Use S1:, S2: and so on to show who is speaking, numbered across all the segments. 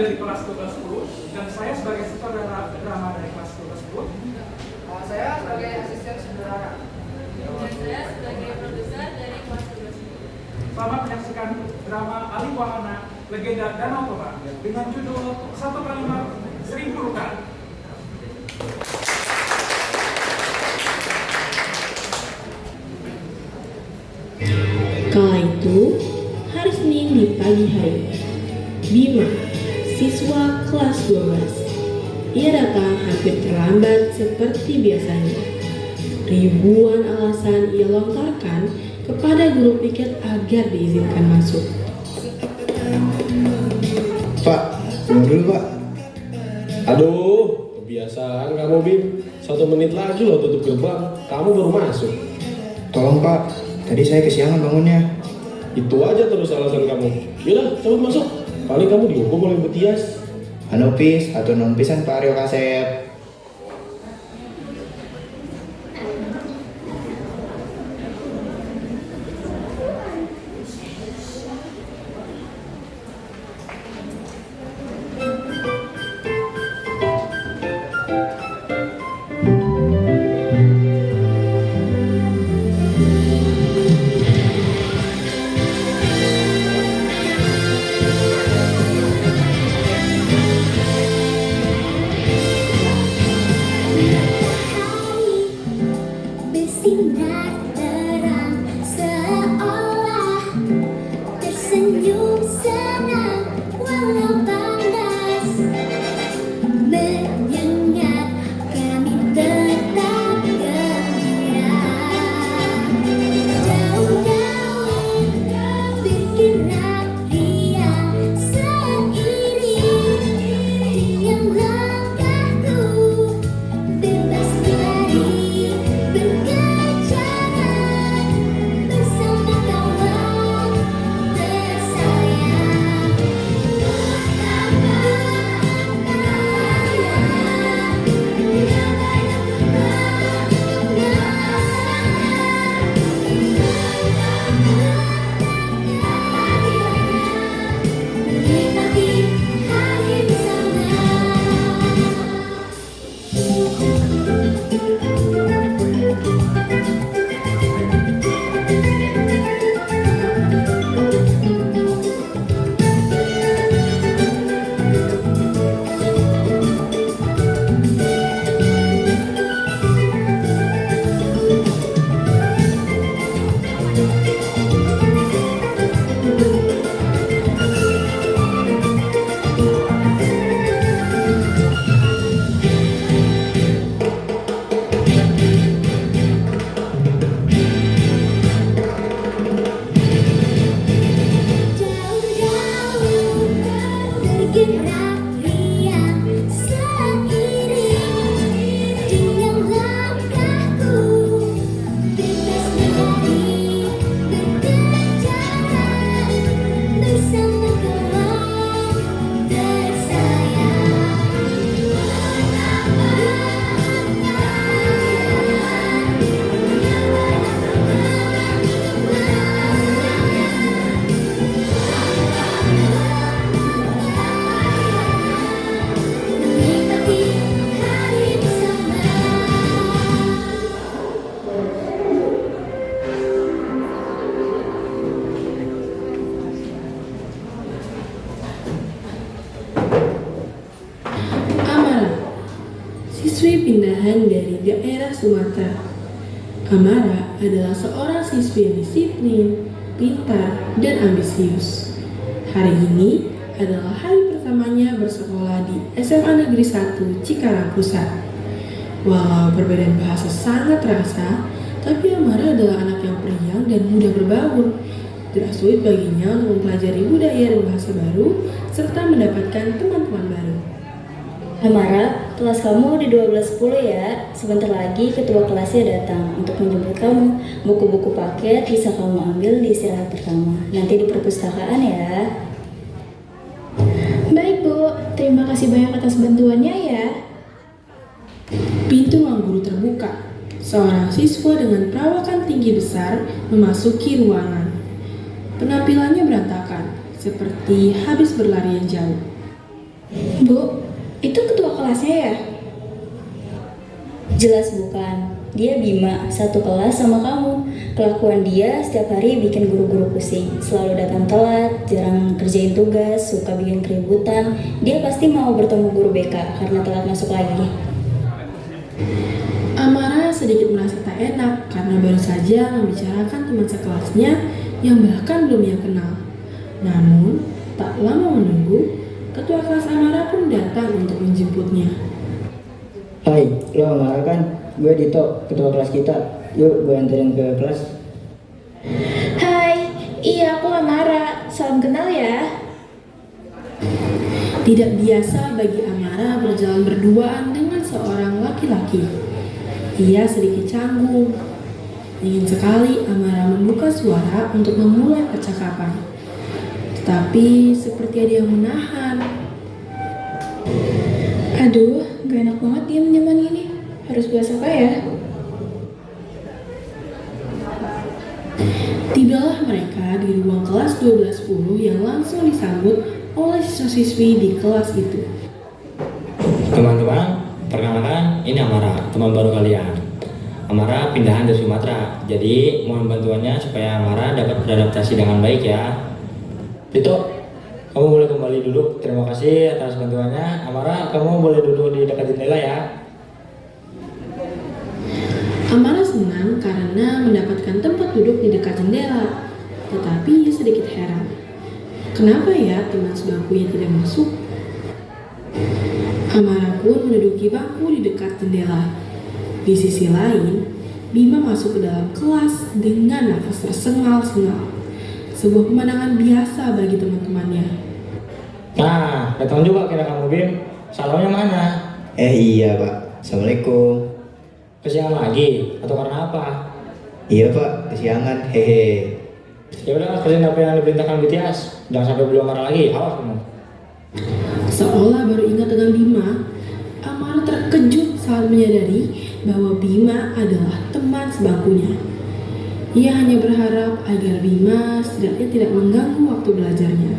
S1: dari kelas 1210 dan saya sebagai sutradara drama dari kelas 1210.
S2: Saya sebagai asisten sutradara.
S3: Dan saya sebagai produser dari kelas 12.
S1: Selamat menyaksikan drama Ali Wahana Legenda Danau Toba dengan judul Satu Kalimat Seribu Luka.
S4: Kala itu, hari Senin di pagi hari, Bima, siswa kelas 12, ia datang hampir terlambat seperti biasanya. Ribuan alasan ia lontarkan kepada guru piket agar diizinkan masuk.
S5: Pak, tunggu dulu Pak.
S6: Aduh, kebiasaan kamu Bim. 1 menit lagi loh tutup gerbang. Kamu baru masuk.
S5: Tolong Pak, tadi saya kesiangan bangunnya.
S6: Itu aja terus alasan kamu. Yaudah, cepet masuk. Paling kamu dihukum oleh Bu Tias.
S5: Anopis atau non pisan Pak Aryo Kasep.
S7: Bersinar terang seolah tersenyum senang walau panas, menyengat kami tetap gembira. Daun-daun bergerak riang seiring dengan langkahku bebas lari berkejaran bersama kawan tersayang. Menikmati hari bersama. Daun-daun bergerak riang seiring dengan langkahku bebas lari berkejaran bersama kawan tersayang. Menikmati hari bersama.
S4: Amara, siswi pindahan dari daerah Sumatera. Amara adalah seorang siswi yang disiplin, pintar, dan ambisius. Hari ini adalah hari pertamanya bersekolah di SMA Negeri 1 Cikarang Pusat. Walau perbedaan bahasa sangat terasa, tapi Amara adalah anak yang periang dan mudah berbaur. Tidak sulit baginya untuk mempelajari budaya dan bahasa baru, serta mendapatkan teman-teman baru.
S8: Amara, kelas kamu di 12.10 ya. Sebentar lagi ketua kelasnya datang untuk menjemput kamu. Buku-buku paket bisa kamu ambil di istirahat pertama. Nanti di perpustakaan ya.
S7: Baik Bu, terima kasih banyak atas bantuannya ya.
S4: Pintu ruang guru terbuka. Seorang siswa dengan perawakan tinggi besar memasuki ruangan. Penampilannya berantakan, seperti habis berlarian jauh.
S7: Bu, itu ketua kelasnya ya?
S8: Jelas bukan. Dia Bima, satu kelas sama kamu. Kelakuan dia setiap hari bikin guru-guru pusing. Selalu datang telat, jarang kerjain tugas, suka bikin keributan. Dia pasti mau bertemu guru BK karena telat masuk lagi.
S4: Amara sedikit merasa tak enak karena baru saja membicarakan teman sekelasnya yang bahkan belum ia kenal. Namun, tak lama menunggu, ketua kelas Amara pun datang untuk menjemputnya.
S9: Hai, lo Amara kan? Gue Dito, ketua kelas kita. Yuk, gue anterin ke kelas.
S7: Hai, iya aku Amara. Salam kenal ya.
S4: Tidak biasa bagi Amara berjalan berduaan dengan seorang laki-laki. Ia sedikit canggung. Ingin sekali Amara membuka suara untuk memulai percakapan. Tetapi seperti ada yang menahan.
S7: Aduh, gak enak banget diem zaman ini. Harus bahas apa ya?
S4: Tibalah mereka di ruang kelas 1210 yang langsung disambut oleh siswa-siswi di kelas itu.
S10: Teman-teman, perkenalkan ini Amara, teman baru kalian. Amara pindahan dari Sumatera, jadi mohon bantuannya supaya Amara dapat beradaptasi dengan baik ya. Dito, kamu boleh kembali duduk. Terima kasih atas bantuannya. Amara, kamu boleh duduk di dekat jendela ya.
S4: Amara senang karena mendapatkan tempat duduk di dekat jendela, tetapi ia sedikit heran. Kenapa ya teman sebangkunya tidak masuk? Amara pun menduduki bangku di dekat jendela. Di sisi lain, Bima masuk ke dalam kelas dengan nafas tersengal-sengal. Sebuah pemandangan biasa bagi teman-temannya.
S10: Nah, datang juga kira kamu Bim. Salamnya mana?
S5: Iya Pak, Assalamualaikum.
S10: Kesiangan lagi atau karena apa?
S5: Iya Pak, kesiangan, hehe.
S10: Ya udah, kerjain apa yang diperintahkan BTS. Jangan sampai beliau marah lagi. Awas kamu.
S4: Seolah baru ingat dengan Bima, Amara terkejut saat menyadari bahwa Bima adalah teman sebangkunya. Ia hanya berharap agar Bima setidaknya tidak mengganggu waktu belajarnya.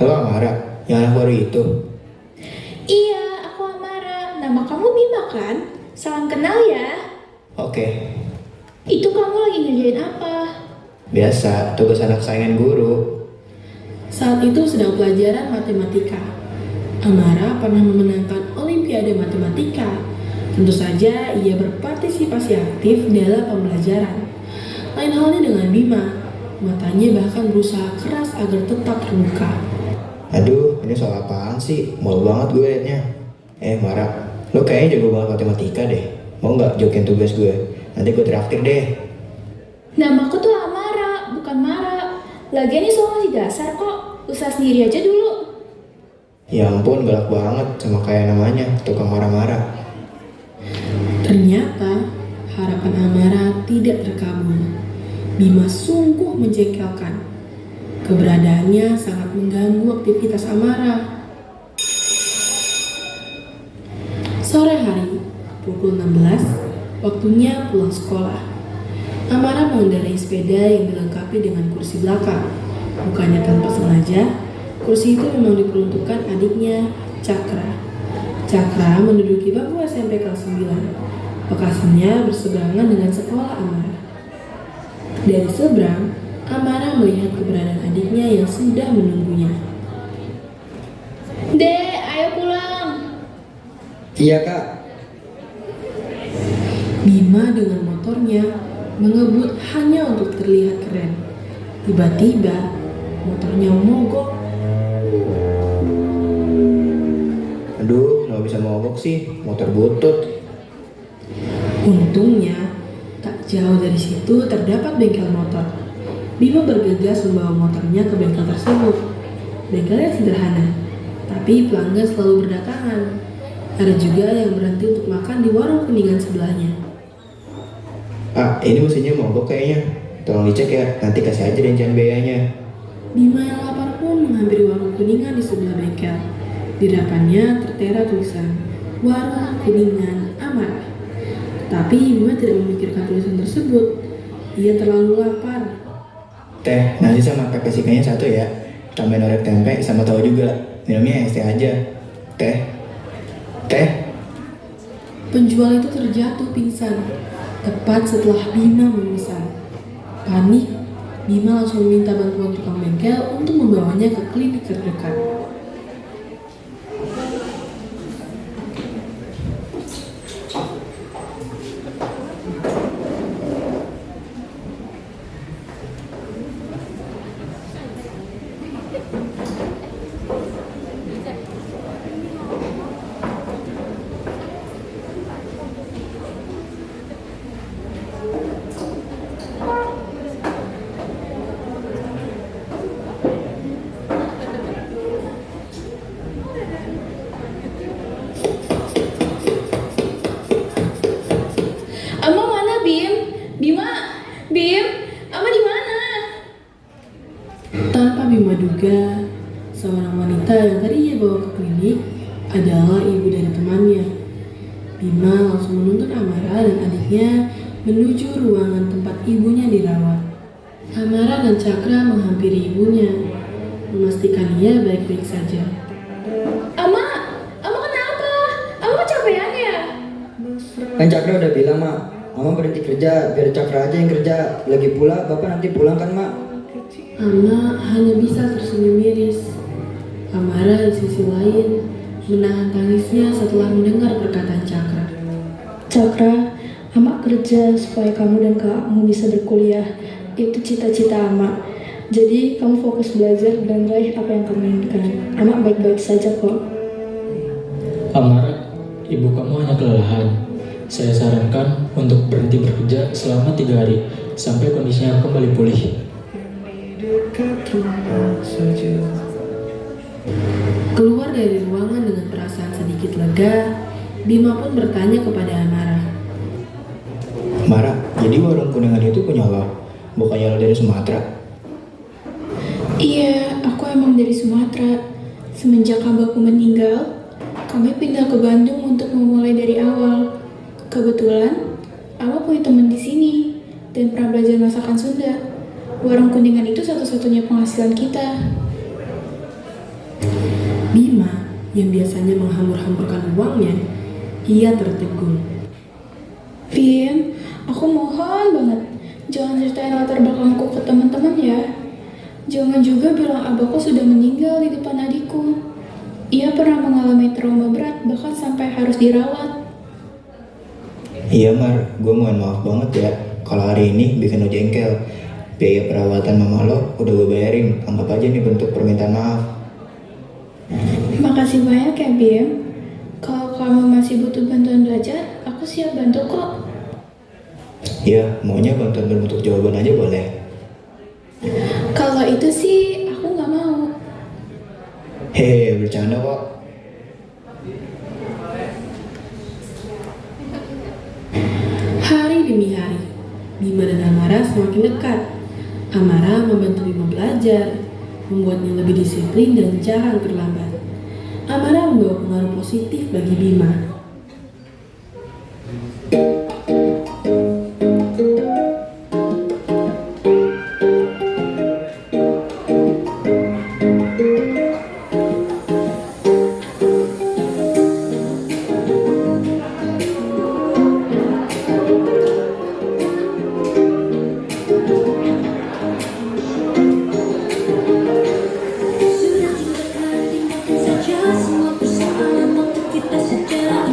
S5: Lo Amara, yang anak baru itu?
S7: Iya, aku Amara. Nama kamu Bima kan? Salam kenal ya.
S5: Oke.
S7: Itu kamu lagi ngerjain apa?
S5: Biasa, tugas anak saingan guru.
S4: Saat itu sedang pelajaran matematika. Amara pernah memenangkan Olimpiade Matematika. Tentu saja ia berpartisipasi aktif dalam pembelajaran. Lain halnya dengan Bima, matanya bahkan berusaha keras agar tetap terbuka.
S5: Aduh, ini soal apaan sih? Malu banget gue liatnya. Mara, lo kayaknya jago banget matematika deh. Mau nggak jokin tugas gue? Nanti gue traktir deh.
S7: Namaku tuh Amara, bukan Mara. Lagian ini soal masih dasar kok. Usaha sendiri aja dulu.
S5: Ya ampun, galak banget sama kayak namanya, tukang marah-marah.
S4: Ternyata harapan Amara tidak terkabul. Bima sungguh menjengkelkan. Keberadaannya sangat mengganggu aktivitas Amara. Sore hari, pukul 16, waktunya pulang sekolah. Amara mengendarai sepeda yang dilengkapi dengan kursi belakang. Bukannya tanpa sengaja, kursi itu memang diperuntukkan adiknya, Cakra. Cakra menduduki bangku SMP kelas 9. Lokasinya berseberangan dengan sekolah Amara. Dari seberang, Amara melihat keberadaan adiknya yang sudah menunggunya.
S7: Dek, ayo pulang.
S9: Iya Kak.
S4: Bima dengan motornya mengebut hanya untuk terlihat keren. Tiba-tiba, motornya mogok.
S5: Aduh, nggak bisa mogok sih, motor butut.
S4: Untungnya, tak jauh dari situ terdapat bengkel motor. Bima bergegas membawa motornya ke bengkel tersebut. Bengkelnya sederhana, tapi pelanggan selalu berdatangan. Ada juga yang berhenti untuk makan di warung kuningan sebelahnya.
S5: Ini mesinnya mogok kayaknya. Tolong dicek ya, nanti kasih aja rincian biayanya.
S4: Bima yang lapar pun menghampiri warung kuningan di sebelah bengkel. Di depannya tertera tulisan Warung Kuningan Amara. Tapi Bima tidak memikirkan tulisan tersebut. Ia terlalu lapar.
S5: Teh, nasi sama pepes ikannya satu ya. Tambahin orek tempe sama tahu juga. Minumnya es teh aja. Teh? Teh?
S4: Penjual itu terjatuh pingsan tepat setelah Bima memesan. Panik, Bima langsung meminta bantuan tukang bengkel untuk membawanya ke klinik terdekat.
S7: Ama mana Bim? Bima? Bim? Ama di mana?
S4: Tanpa Bima duga, seorang wanita yang tadinya bawa ke klinik adalah ibu dari temannya. Bima langsung menuntun Amara dan adiknya menuju ruangan tempat ibunya dirawat. Amara dan Cakra menghampiri ibunya, memastikan ia baik-baik saja.
S7: Ama? Ama kenapa? Ama kecapean ya?
S9: Kan Cakra udah bilang, Mak, Mama berhenti kerja, biar Cakra aja yang kerja. Lagi pula, Bapak nanti pulang kan, Mak?
S4: Ama hanya bisa tersenyum miris. Amara di sisi lain menahan tangisnya setelah mendengar perkataan Cakra.
S8: Cakra, Ama kerja supaya kamu dan kakakmu bisa berkuliah. Itu cita-cita Ama. Jadi kamu fokus belajar dan raih apa yang kamu inginkan. Ama baik-baik saja kok.
S11: Amara, ibu kamu hanya kelelahan. Saya sarankan untuk berhenti bekerja selama 3 hari sampai kondisinya kembali pulih.
S4: Keluar dari ruangan dengan perasaan sedikit lega, Bima pun bertanya kepada Amara.
S5: Mara, jadi warung kuningan itu punya lo? Bukannya lo dari Sumatera?
S7: Iya, aku emang dari Sumatera. Semenjak abahku meninggal, kami pindah ke Bandung untuk memulai dari awal. Kebetulan, Abah punya teman di sini dan pernah belajar masakan Sunda. Warung kuningan itu satu-satunya penghasilan kita.
S4: Bima yang biasanya menghambur-hamburkan uangnya, ia tertegun.
S7: Bim, aku mohon banget, jangan ceritain latar belakangku ke teman-teman ya. Jangan juga bilang abahku sudah meninggal di depan adikku. Ia pernah mengalami trauma berat, bahkan sampai harus dirawat.
S5: Iya Mar, gue mohon maaf banget ya kalau hari ini bikin lo jengkel. Biaya perawatan mama lo udah gue bayarin, anggap aja nih bentuk permintaan maaf.
S7: Makasih banyak ya Bim. Kalau kamu masih butuh bantuan belajar, aku siap bantu kok.
S5: Ya, maunya bantuan berbentuk jawaban aja boleh.
S7: Kalau itu sih, aku nggak mau.
S5: Hehe, bercanda kok.
S4: Hari demi hari, Bima dan Amara semakin dekat. Amara membantu Bima belajar, membuatnya lebih disiplin dan jarang terlambat. Amara membawa pengaruh positif bagi Bima.
S12: Semua persoalan waktu kita sejarah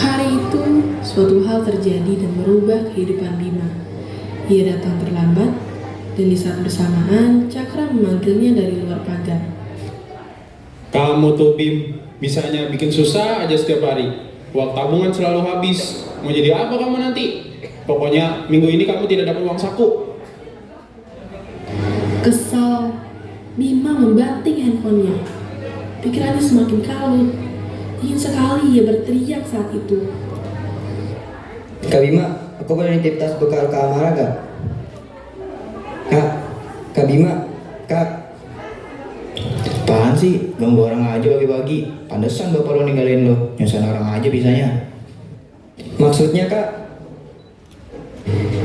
S4: Hari itu, suatu hal terjadi dan merubah kehidupan Bima. Ia datang terlambat, dan di saat bersamaan, Cakra memanggilnya dari luar pagar.
S6: Kamu tuh Bim, bisanya bikin susah aja setiap hari. Uang tabungan selalu habis. Mau jadi apa kamu nanti? Pokoknya minggu ini kamu tidak dapat uang saku.
S4: Kesal, Bima membanting handphonenya. Pikirannya semakin kalut. Ingin sekali ia berteriak saat itu.
S9: Kak Bima, aku boleh nitip tas bekal Kak Amara gak? Kak Bima, Kak.
S5: Apaan sih? Ganggu orang aja pagi-pagi. Pantesan bapak lo ninggalin lo. Nyusahin orang aja bisanya.
S9: Maksudnya Kak?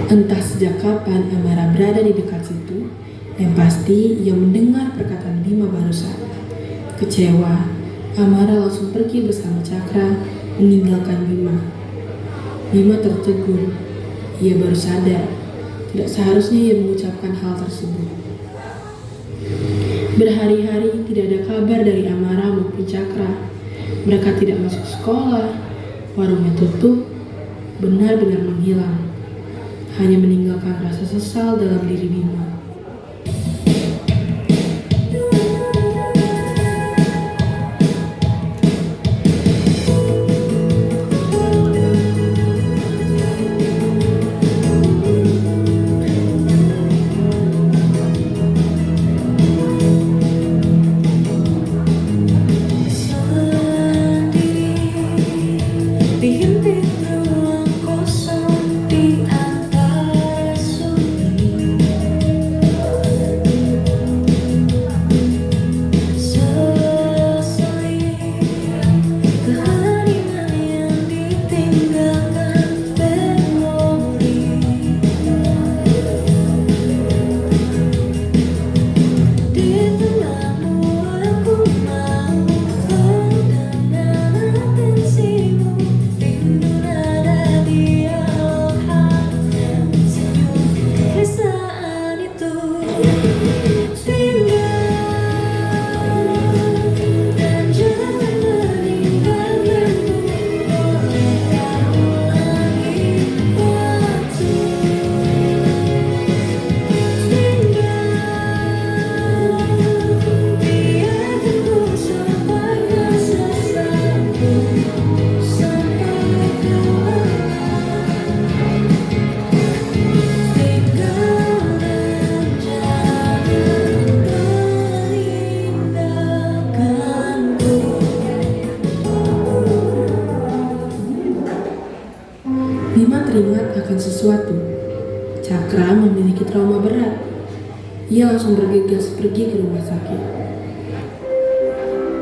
S4: Entah sejak kapan Amara berada di dekat situ, yang pasti ia mendengar perkataan Bima barusan. Kecewa, Amara langsung pergi bersama Cakra, meninggalkan Bima. Bima tertegun. Ia baru sadar, tidak seharusnya ia mengucapkan hal tersebut. Berhari-hari tidak ada kabar dari Amara maupun Cakra. Mereka tidak masuk sekolah, warungnya tutup, benar-benar menghilang. Hanya meninggalkan rasa sesal dalam diri Bima. Bima teringat akan sesuatu. Cakra memiliki trauma berat. Ia langsung bergegas pergi ke rumah sakit.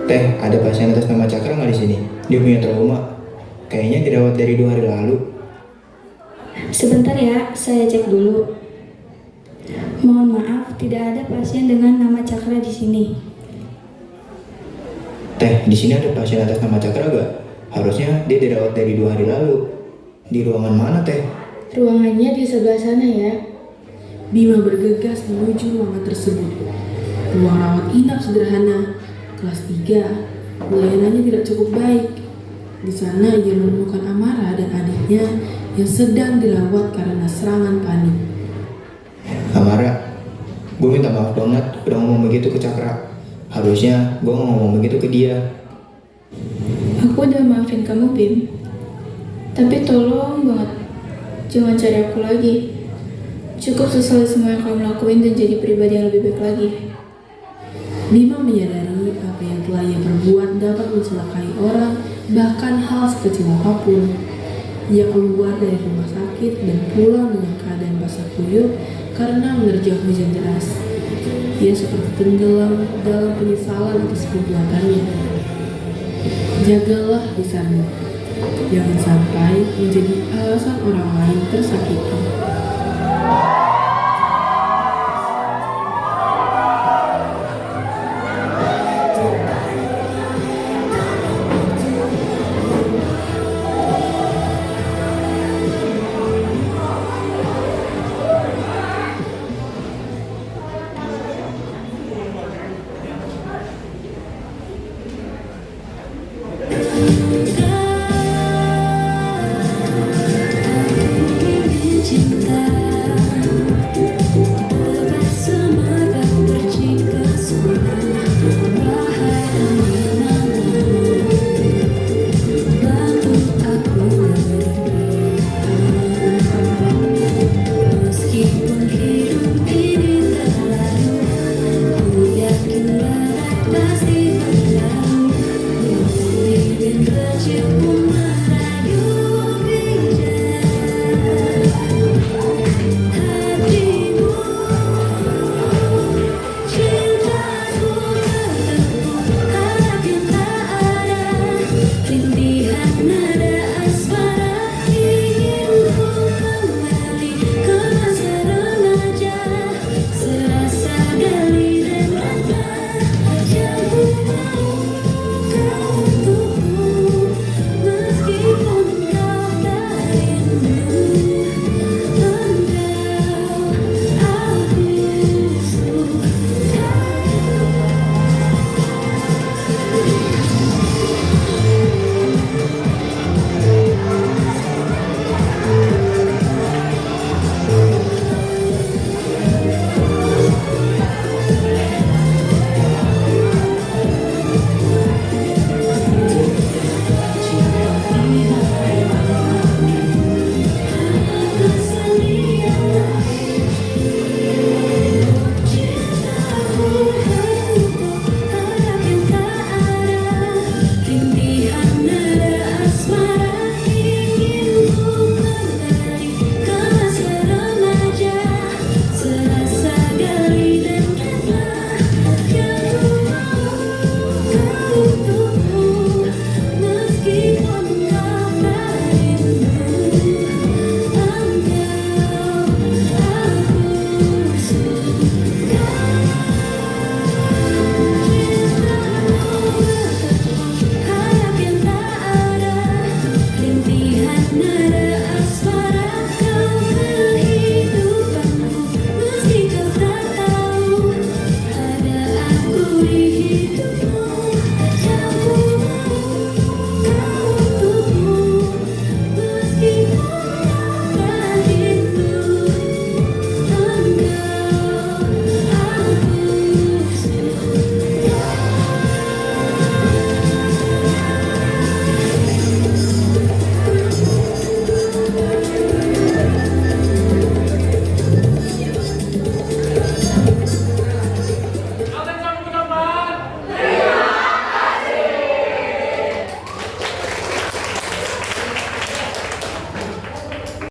S5: Teh, ada pasien atas nama Cakra nggak di sini? Dia punya trauma. Kayaknya dirawat dari 2 hari lalu.
S8: Sebentar ya, saya cek dulu. Mohon maaf, tidak ada pasien dengan nama Cakra di sini.
S5: Teh, di sini ada pasien atas nama Cakra gak? Harusnya dia dirawat dari 2 hari lalu. Di ruangan mana, Teh?
S7: Ruangannya di sebelah sana ya.
S4: Bima bergegas menuju ruangan tersebut. Ruang rawat inap sederhana, kelas 3. Pelayanannya tidak cukup baik. Di sana ia menemukan Amara dan adiknya yang sedang dirawat karena serangan panik.
S5: Amara, gue minta maaf banget udah ngomong begitu ke Cakra. Harusnya gue ngomong begitu ke dia.
S7: Aku udah maafin kamu, Bim. Tapi tolong banget, jangan cari aku lagi. Cukup sesali semua yang kamu lakuin dan jadi pribadi yang lebih baik lagi.
S4: Bima menyadari apa yang telah ia perbuat dapat mencelakai orang, bahkan hal sekecil apapun. Ia keluar dari rumah sakit dan pulang dengan keadaan basah kuyup karena menerjang hujan deras. Ia seperti tenggelam dalam penyesalan atas perbuatannya. Jagalah lisanmu, jangan sampai menjadi alasan orang lain tersakiti.